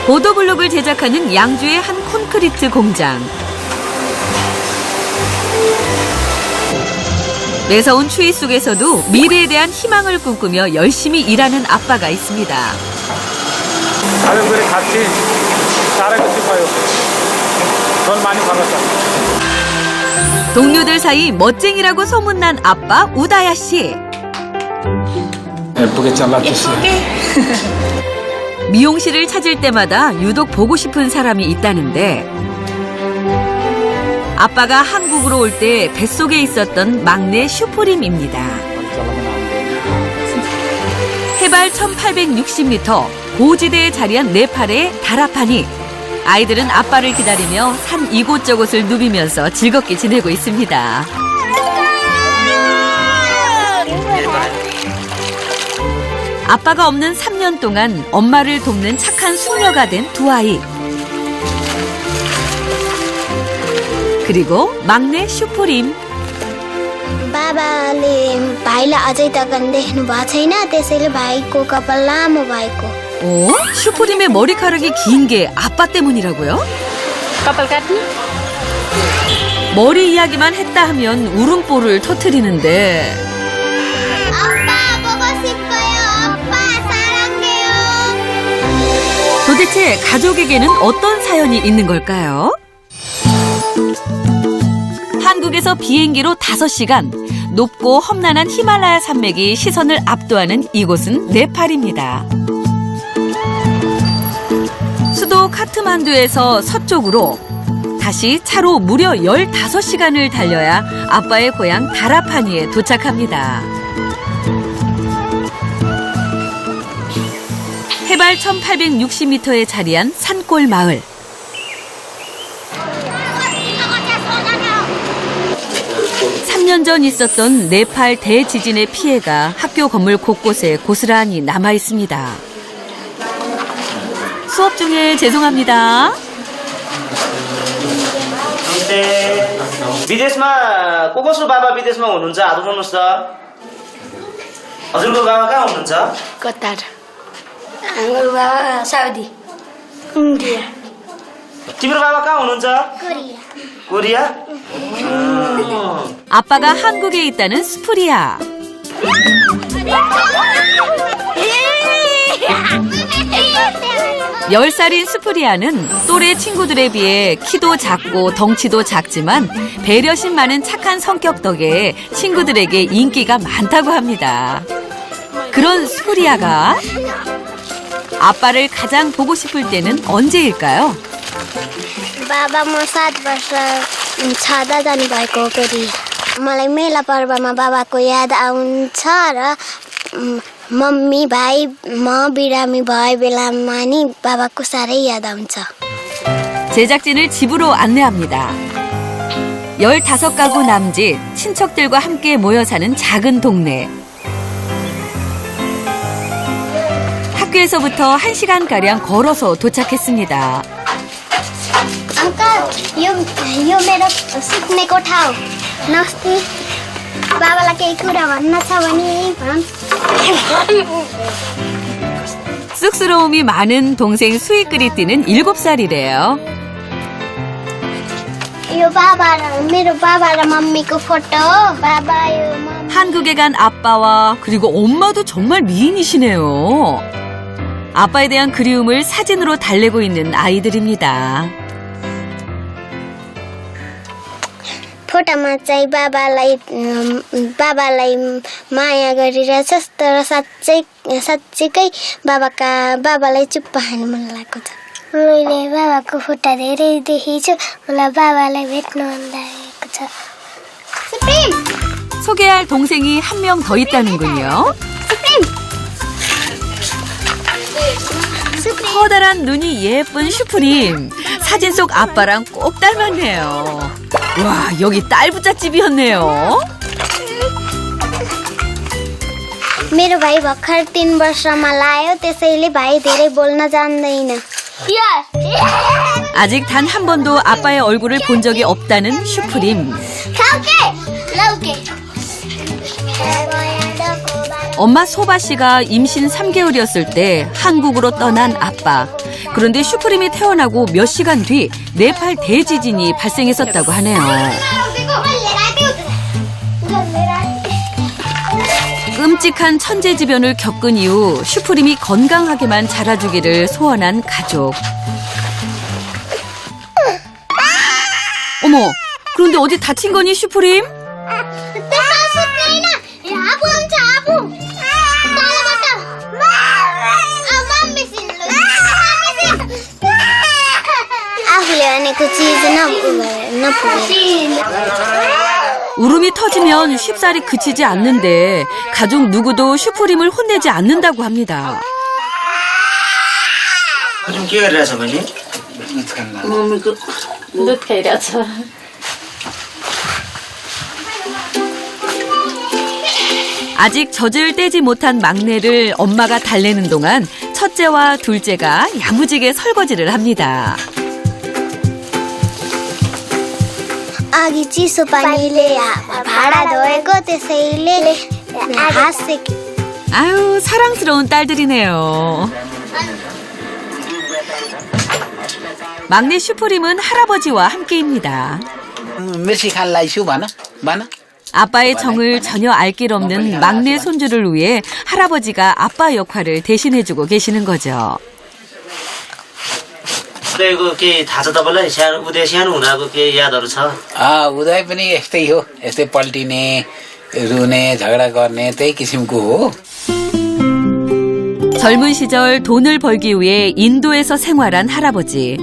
보도블록을 제작하는 양주의 한 콘크리트 공장. 매서운 추위 속에서도 미래에 대한 희망을 꿈꾸며 열심히 일하는 아빠가 있습니다. 가족들이 같이 잘하고 싶어요. 전 많이 받았다. 동료들 사이 멋쟁이라고 소문난 아빠 우다야 씨. 예쁘게 잘라주세요. 미용실을 찾을 때마다 유독 보고 싶은 사람이 있다는데 아빠가 한국으로 올 때 뱃속에 있었던 막내 슈프림입니다. 해발 1860m 고지대에 자리한 네팔의 다라파니. 아이들은 아빠를 기다리며 산 이곳저곳을 누비면서 즐겁게 지내고 있습니다. 아빠가 없는 3년 동안 엄마를 돕는 착한 숙녀가 된 두 아이. 그리고 막내 슈프림. बाबाले भाइलाई अझै त देख्नु भएको छैन त्यसैले भाइको कपाल लामो भएको 슈프림의 머리카락이 긴 게 아빠 때문이라고요? कपाल काट्नु 머리 이야기만 했다 하면 울음보를 터뜨리는데 아빠 보고 싶어요. 아빠 사랑해요. 도대체 가족에게는 어떤 사연이 있는 걸까요? 한국에서 비행기로 5시간, 높고 험난한 히말라야 산맥이 시선을 압도하는 이곳은 네팔입니다. 수도 카트만두에서 서쪽으로 다시 차로 무려 15시간을 달려야 아빠의 고향 다라파니에 도착합니다. 해발 1860m에 자리한 산골 마을. (3년) 전 있었던 네팔 대지진의 피해가 학교 건물 곳곳에 고스란히 남아 있습니다. 수업 중에 죄송합니다. 네. विदेशमा को बाबा विदेशमा हुनुहुन्छ हात उठाउनुहोस् त हजुरको बाबा कहाँ हुनुहुन्छ कतार हाम्रो बाबा साउदी इन्डिया तिम्रो बाबा कहाँ हुनुहुन्छ कोरिया कोरिया 아빠가 한국에 있다는 스프리아. 10살인 스프리아는 또래 친구들에 비해 키도 작고 덩치도 작지만 배려심 많은 착한 성격 덕에 친구들에게 인기가 많다고 합니다. 그런 스프리아가 아빠를 가장 보고 싶을 때는 언제일까요? बाबा म 7 वर्ष छँदा जानुभएको कोरिया मलाई मेला पर्वमा बाबाको याद आउँछ र मम्मी भाइ म बिरामी भए बेलामा नि बाबाको साह्रै याद आउँछ. 제작진을 집으로 안내합니다. 15가구 남짓 친척들과 함께 모여 사는 작은 동네. 학교에서부터 1시간가량 걸어서 도착했습니다. अंकल यो मेरो सुत्नेको ठाउँ नस्ती बाबालाई केही कुरा भन्न छ भने 쑥스러움이 많은 동생 수익그리 뛰는 7살이래요. यो बाबा र मेरो बाबा र मम्मीको फोटो बाबा यो मम्मी 한국에 간 아빠와 그리고 엄마도 정말 미인이시네요. 아빠에 대한 그리움을 사진으로 달래고 있는 아이들입니다. फोटोमा चाहिँ बाबालाई माया गरिरहेछ तर साँच्चैकै बाबालाई चुप्प हान्नु मन लागेको छ. मैले बाबाको फोटो धेरै देखिछु. मलाई बाबालाई भेट्न मन लागेको छ. सुप्रिम 소개할 동생이 한 명 더 있다는군요. 커다란 눈이 예쁜 슈프림. 사진 속 아빠랑 꼭 닮았네요. 와, 여기 딸부잣집이었네요. मेरो भाइ भर्खर 3 वर्षमा लायो त्यसैले भाइ धेरै बोल्न जान्दैन. 아직 단 한 번도 아빠의 얼굴을 본 적이 없다는 슈프림. 엄마 소바 씨가 임신 3개월이었을 때 한국으로 떠난 아빠. 그런데 슈프림이 태어나고 몇 시간 뒤 네팔 대지진이 발생했었다고 하네요. 끔찍한 천재지변을 겪은 이후 슈프림이 건강하게만 자라주기를 소원한 가족. 어머, 그런데 어디 다친 거니 슈프림? 울음이 터지면 쉽사리 그치지 않는데 가족 누구도 슈프림을 혼내지 않는다고 합니다. 좀 기다려서 보니? 아직 젖을 떼지 못한 막내를 엄마가 달래는 동안 첫째와 둘째가 야무지게 설거지를 합니다. अघि चिसो पानीले भाँडा धोएको त्यसैले हात सेक 아유, 사랑스러운 딸들이네요. 막내 슈프림은 할아버지와 함께입니다. मिर्ची खान लाइछु भन भन 아빠의 정을 전혀 알 길 없는 막내 손주를 위해 할아버지가 아빠 역할을 대신해주고 계시는 거죠. उदयको केही थाहा छ तपाईँलाई उदय सानो हुँदाको केही यादहरू छ? उदय पनि यस्तै हो यस्तै पल्टिने रुने झगडा गर्ने त्यही किसिमको हो 젊은 시절 돈을 벌기 위해 인도에서 생활한 할아버지.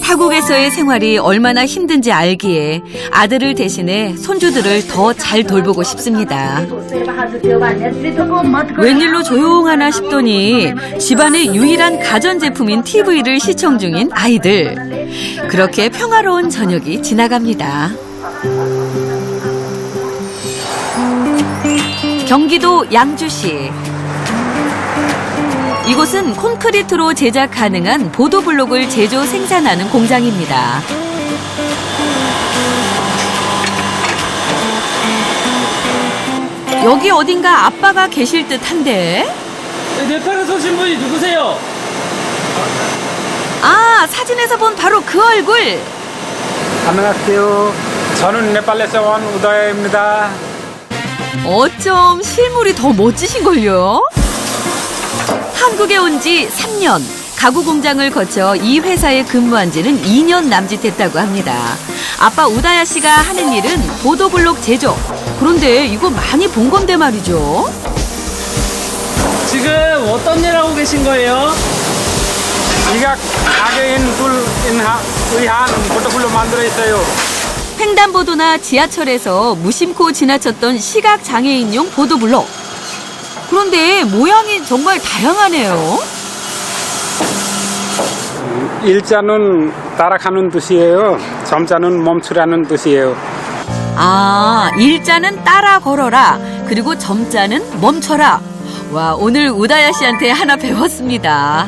타국에서의 생활이 얼마나 힘든지 알기에 아들을 대신해 손주들을 더 잘 돌보고 싶습니다. 웬일로 조용하나 싶더니 집안의 유일한 가전제품인 TV를 시청 중인 아이들. 그렇게 평화로운 저녁이 지나갑니다. 경기도 양주시. 이곳은 콘크리트로 제작 가능한 보도블록을 제조 생산하는 공장입니다. 여기 어딘가 아빠가 계실 듯한데? 네팔에서 오신 분이 누구세요? 아, 사진에서 본 바로 그 얼굴! 안녕하세요. 저는 네팔에서 온 우다입니다. 어쩜 실물이 더 멋지신걸요? 한국에 온 지 3년, 가구 공장을 거쳐 이 회사에 근무한 지는 2년 남짓됐다고 합니다. 아빠 우다야 씨가 하는 일은 보도블록 제조. 그런데 이거 많이 본 건데 말이죠. 지금 어떤 일 하고 계신 거예요? 이가 가게인 의한 보도블록 만들어 있어요. 횡단보도나 지하철에서 무심코 지나쳤던 시각장애인용 보도블록. 그런데 모양이 정말 다양하네요. 일자는 따라가는 뜻이에요. 점자는 멈추라는 뜻이에요. 아, 일자는 따라 걸어라. 그리고 점자는 멈춰라. 와, 오늘 우다야 씨한테 하나 배웠습니다.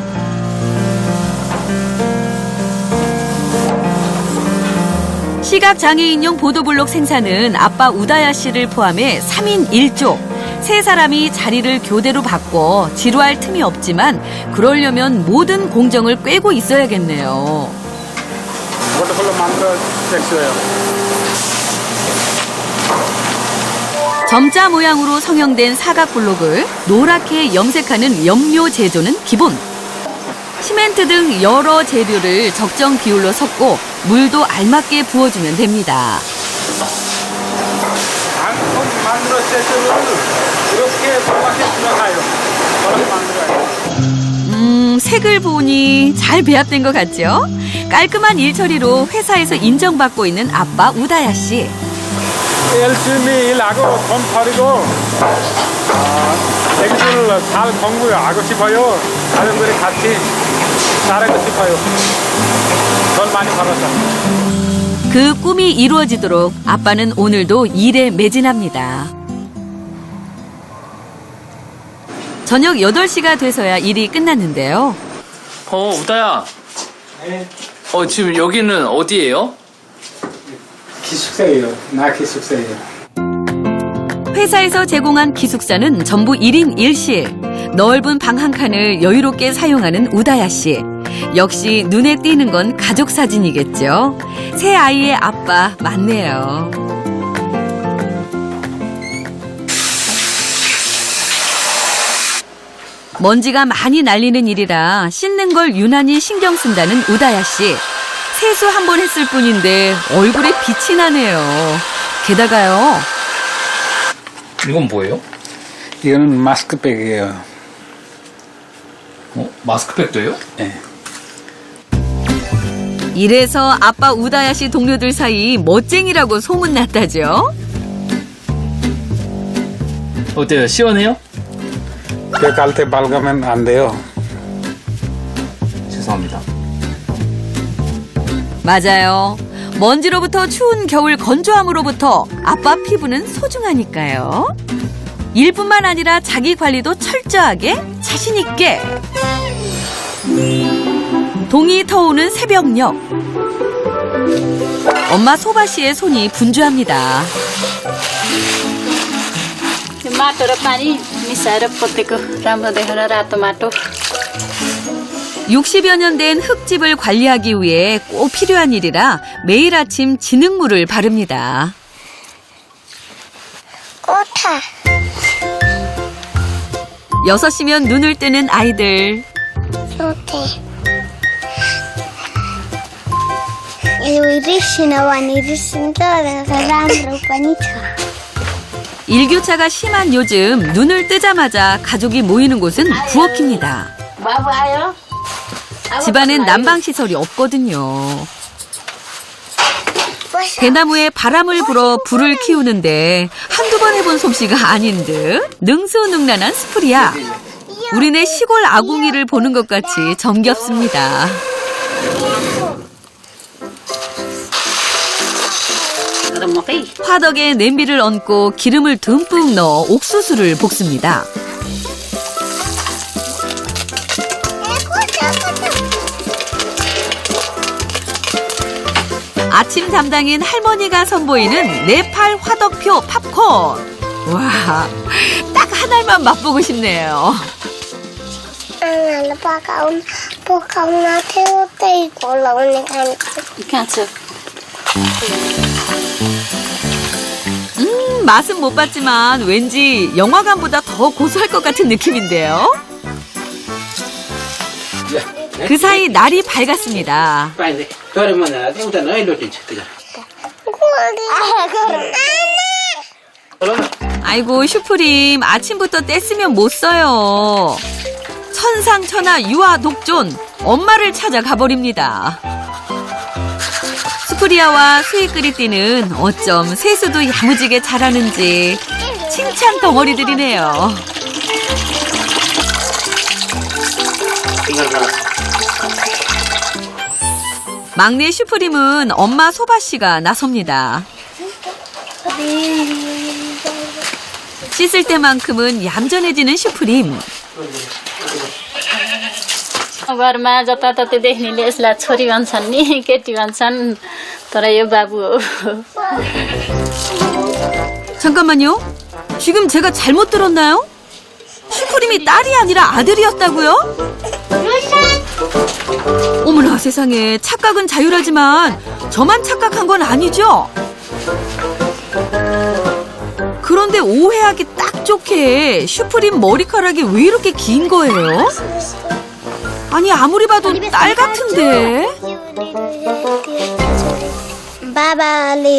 시각장애인용 보도블록 생산은 아빠 우다야 씨를 포함해 3인 1조. 세 사람이 자리를 교대로 바꿔 지루할 틈이 없지만 그러려면 모든 공정을 꿰고 있어야겠네요. 보도블록 만들었어요. 점자 모양으로 성형된 사각블록을 노랗게 염색하는 염료 제조는 기본. 시멘트 등 여러 재료를 적정 비율로 섞고 물도 알맞게 부어주면 됩니다. 만들었을 때는 이렇게 밖에 들어가요. 저렇게 만들어요. 색을 보니 잘 배합된 것 같죠? 깔끔한 일 처리로 회사에서 인정받고 있는 아빠 우다야 씨. 열심히 일하고 돈 벌이고 애기들 잘 공부하고 싶어요. 가족들이 같이 잘하고 싶어요. 돈 많이 벌어서. 그 꿈이 이루어지도록 아빠는 오늘도 일에 매진합니다. 저녁 8시가 돼서야 일이 끝났는데요. 우다야. 지금 여기는 어디예요? 기숙사예요. 나 기숙사예요. 회사에서 제공한 기숙사는 전부 1인 1실. 넓은 방 한 칸을 여유롭게 사용하는 우다야 씨. 역시 눈에 띄는 건 가족 사진이겠죠. 새 아이의 아빠 맞네요. 먼지가 많이 날리는 일이라 씻는 걸 유난히 신경 쓴다는 우다야 씨. 세수 한 번 했을 뿐인데 얼굴에 빛이 나네요. 게다가요. 이건 뭐예요? 이거는 마스크팩이에요. 마스크팩도 해요? 예. 이래서 아빠 우다야 씨 동료들 사이 멋쟁이라고 소문났다죠. 어때요? 시원해요? 그 갈때 발가면 안 돼요. 죄송합니다. 맞아요. 먼지로부터 추운 겨울 건조함으로부터 아빠 피부는 소중하니까요. 일뿐만 아니라 자기 관리도 철저하게 자신 있게. 동이 터오는 새벽녘. 엄마 소바 씨의 손이 분주합니다. माटो र पानी मिसाएर पोतेको राम्रो देखेर रातो माटो 60여 년 된 흙집을 관리하기 위해 꼭 필요한 일이라 매일 아침 진흙물을 바릅니다. कोठा 6시면 눈을 뜨는 아이들. सोते यो रिसिन भने रिसिन्छ राम्रो पनि छ 일교차가 심한 요즘 눈을 뜨자마자 가족이 모이는 곳은 부엌입니다. बाबु आयो 집안엔 난방시설이 없거든요. 대나무에 바람을 불어 불을 키우는데 한두 번 해본 솜씨가 아닌 듯 능수능란한 스프리아. 우리네 시골 아궁이를 보는 것 같이 정겹습니다. र मकै 화덕에 냄비를 얹고 기름을 듬뿍 넣어 옥수수를 볶습니다. 아침 담당인 할머니가 선보이는 네팔 화덕표 팝콘. 와, 딱 하나만 맛보고 싶네요. आमाले पकाउन थियो त्यही खोलाउने खान्छ कहाँ छ 맛은 못 봤지만 왠지 영화관보다 더 고소할 것 같은 느낌인데요. 그 사이 날이 밝았습니다. पाइँदै गरे मन एउटा नै लोटिन्छ त्यो 아이고 슈프림 아침부터 떼쓰면 못 써요. 천상천하 유아 독존 엄마를 찾아 가버립니다. 스프리아와 스위끄리띠는 어쩜 세수도 야무지게 잘하는지 칭찬 덩어리들이네요. 막내 슈프림은 엄마 소바씨가 나섭니다. 씻을 때만큼은 얌전해지는 슈프림. घरमा जताततै देख्नेले यसलाई छोरी भन्छन् नि केटी भन्छन् तर यो बाबु हो 잠깐만요. 지금 제가 잘못 들었나요? 슈프림이 딸이 아니라 아들이었다고요? 어머나 세상에 착각은 자유라지만 저만 착각한 건 아니죠? 그런데 오해하기 딱 좋게 슈프림 머리카락이 왜 이렇게 긴 거예요? 아니 아무리 봐도 딸 같은데? बाबाले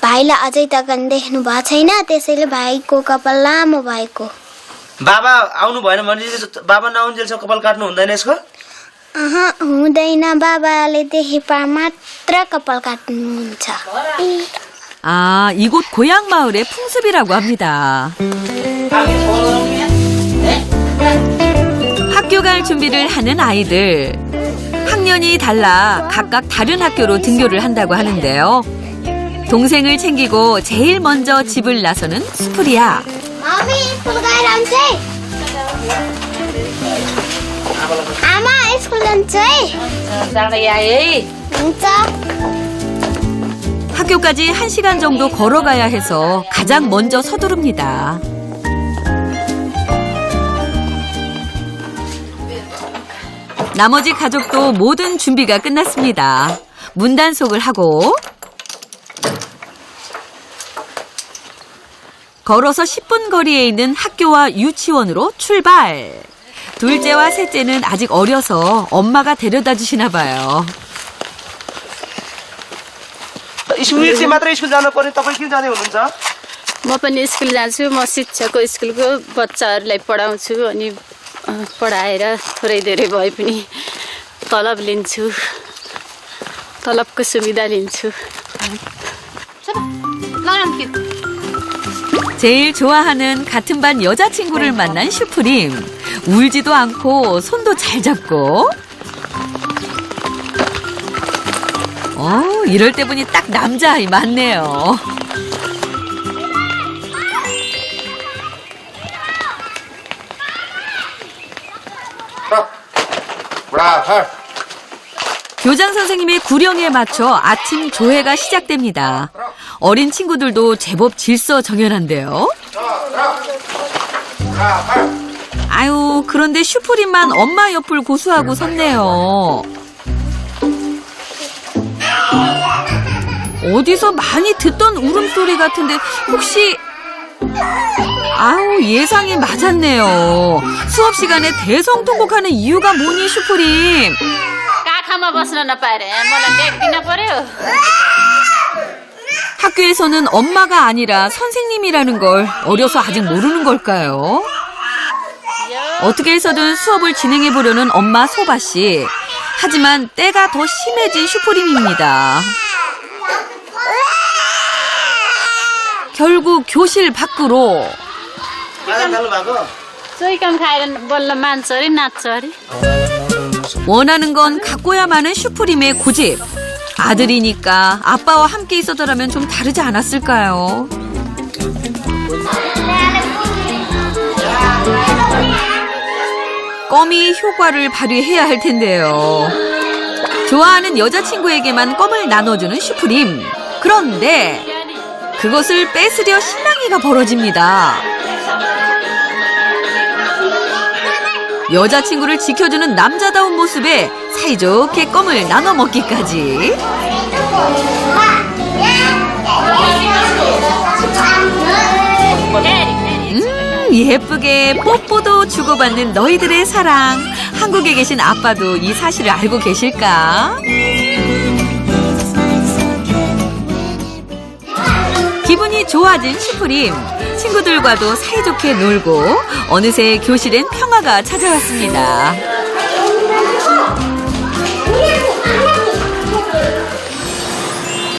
भाइलाई अझै तक देख्नु भएको छैन त्यसैले भाइको कपाल लामो भएको बाबा आउनु भएन भने चाहिँ बाबा नआउन्जेलसम्म कपाल काट्नु हुँदैन यसको हुँदैन बाबाले देखेपा मात्र कपाल काट्नुहुन्छ 아, 이곳 고향 마을의 풍습이라고 합니다. 학교 갈 준비를 하는 아이들. 학년이 달라 각각 다른 학교로 등교를 한다고 하는데요. 동생을 챙기고 제일 먼저 집을 나서는 스프리아. मम्मी स्कुल गएर आउँछ आमा स्कुल जान्छ है जाँदै आए हुन्छ 학교까지 1시간 정도 걸어가야 해서 가장 먼저 서두릅니다. 나머지 가족도 모든 준비가 끝났습니다. 문단속을 하고 걸어서 10분 거리에 있는 학교와 유치원으로 출발. 둘째와 셋째는 아직 어려서 엄마가 데려다 주시나 봐요. स्कुल चाहिँ मात्रै स्कुल जानु पर्ने तपाईँ किन जाँदै हुनुहुन्छ म पनि स्कुल जान्छु म शिक्षकको स्कुलको बच्चाहरूलाई पढाउँछु अनि पढाएर थोरै धेरै भए पनि तलब लिन्छु तलबको सुविधा लिन्छु 제일 좋아하는 같은 반 여자친구를 만난 슈프림. 울지도 않고 손도 잘 잡고. 이럴 때 보니 딱 남자아이 맞네요. 교장 선생님의 구령에 맞춰 아침 조회가 시작됩니다. 어린 친구들도 제법 질서정연한데요. 아유, 그런데 슈프림만 엄마 옆을 고수하고 섰네요. 어디서 많이 듣던 울음소리 같은데 혹시... 아우, 예상이 맞았네요. 수업 시간에 대성통곡하는 이유가 뭐니, 슈프림? काखमा बस्न नपाएर मलाई देख्दिन पर्यो 학교에서는 엄마가 아니라 선생님이라는 걸 어려서 아직 모르는 걸까요? 어떻게 해서든 수업을 진행해 보려는 엄마 소바 씨. 하지만 때가 더 심해진 슈프림입니다. 결국 교실 밖으로. खाजा खानु भएको चोइकम खाएर बल्ल मान्छ अरे नाच्छ अरे 원하는 건 갖고야마는 슈프림의 고집. 아들이니까 아빠와 함께 있어더라면 좀 다르지 않았을까요? 껌이 효과를 발휘해야 할 텐데요. 좋아하는 여자친구에게만 껌을 나눠주는 슈프림. 그런데 그것을 뺏으려 실랑이가 벌어집니다. 여자친구를 지켜주는 남자다운 모습에 사이좋게 껌을 나눠 먹기까지. 예쁘게 뽀뽀도 주고받는 너희들의 사랑. 한국에 계신 아빠도 이 사실을 알고 계실까? 기분이 좋아진 슈프림. 친구들과도 사이좋게 놀고 어느새 교실엔 평화가 찾아왔습니다.